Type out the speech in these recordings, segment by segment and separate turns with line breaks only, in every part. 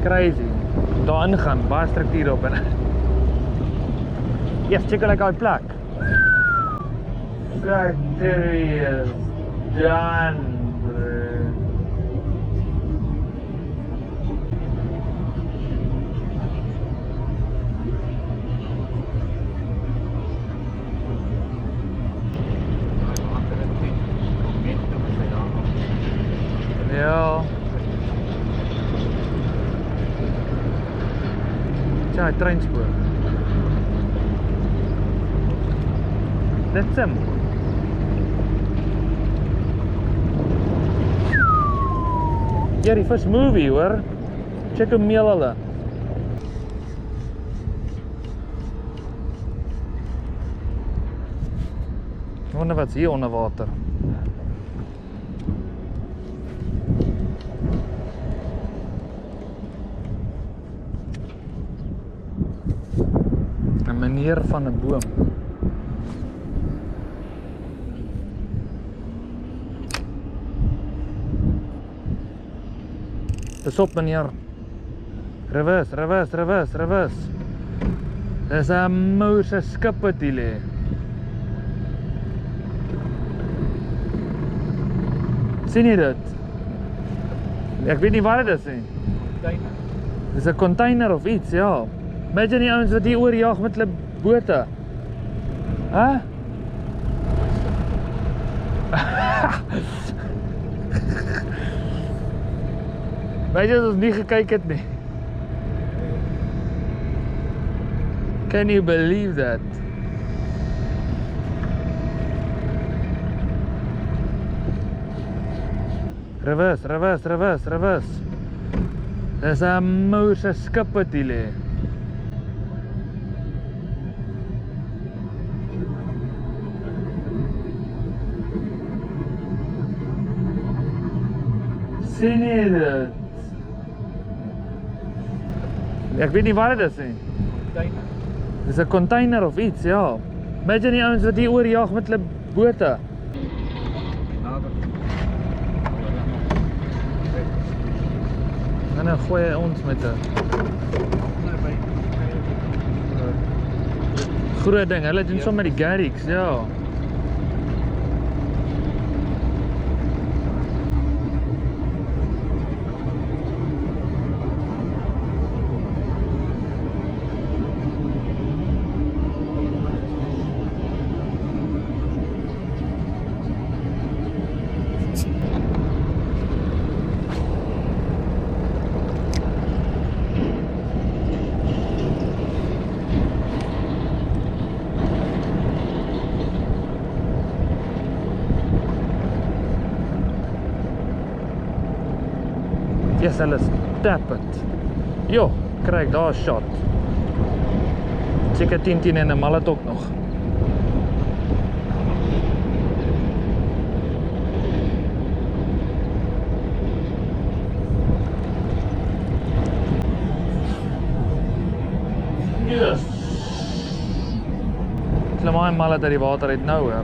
crazy. Daar ingaan, baie struktuur op en yes, check like daai plek. Criteria done, bro. Ja. Ja, treinspoor. Dit's hom. Ja, die first movie hoor. Check hoe meel hulle. Ek wonder wat's hier onder water. Een meneer van 'n boom. Dis op meneer. Reverse, reverse, reverse, reverse. Dis 'n mouse skip wat hier lê. Sien jy dit? Ek weet nie wat dit is nie. Container. Dis 'n container of iets, ja. Imagine die ouens wat hier oorjaag met hulle bote. Hæ? Weet jy as ons nie gekyk het nie. Can you believe that? Reverse, reverse, reverse, reverse. Dis 'n mouse skip wat hier lê. Sien jy dit? Ek weet nie wat dit is nie. Container. Dis 'n container of iets, ja. Imagine die ouens wat hier oorjaag met hulle bote. En dan gooi hy ons met 'n groot ding. Hulle doen sommer die garrigs, ja. Yes, hulle stap het. Jo, kry ek daar 'n shot. Seker 10 en 'n mallet ook nog. Yes. Hulle maak 'n mallet uit die water uit nou hoor.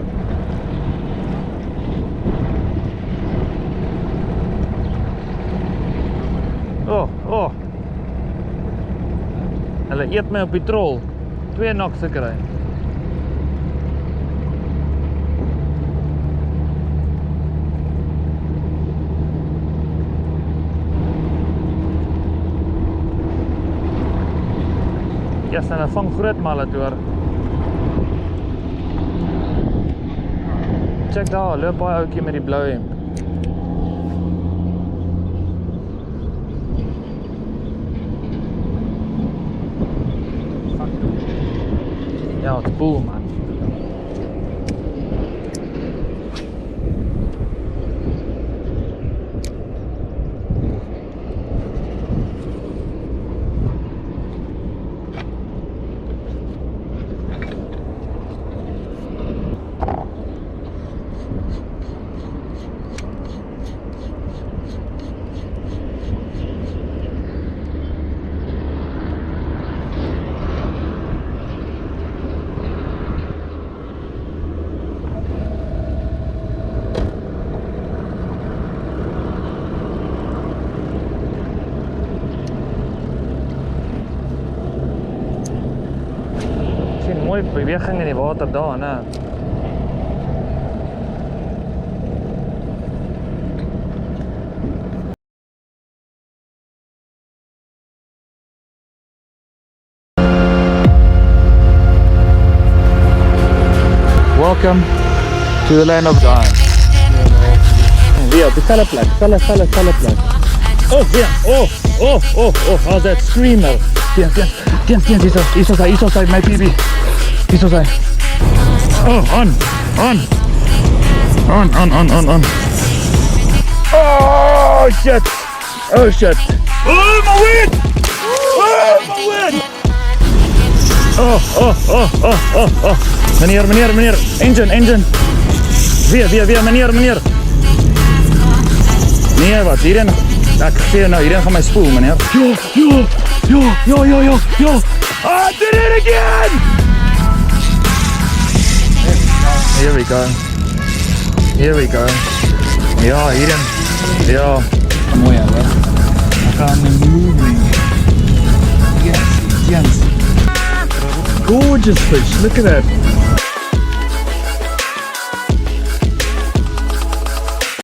Oh. Hulle eet my op die trol. 2 knocks gekry. Ja, hulle vang groot mallet hoor. Check daar, loop baie ouetjie met die blou hemp. Ja, het is boel man. mooi beweging in die water daar, né? Welcome to the land of God. Weer, dieselfde plek, dieselfde plek. Oh, weer, oh, how's that screamer? Geen, hier is hy, my baby. Hier is hy. Oh, on. Oh, shit. Oh, my wind. Oh. Meneer. Engine. Weer, meneer. Nee, wat, hierin. Ek sê jou nou, hierin gaan my spoel, meneer. Jo. Ah, did it again! Here we go. Ja, hierin. Ja. Mooi, hoor. Ek gaan moving. Yes. Gorgeous fish, look at that.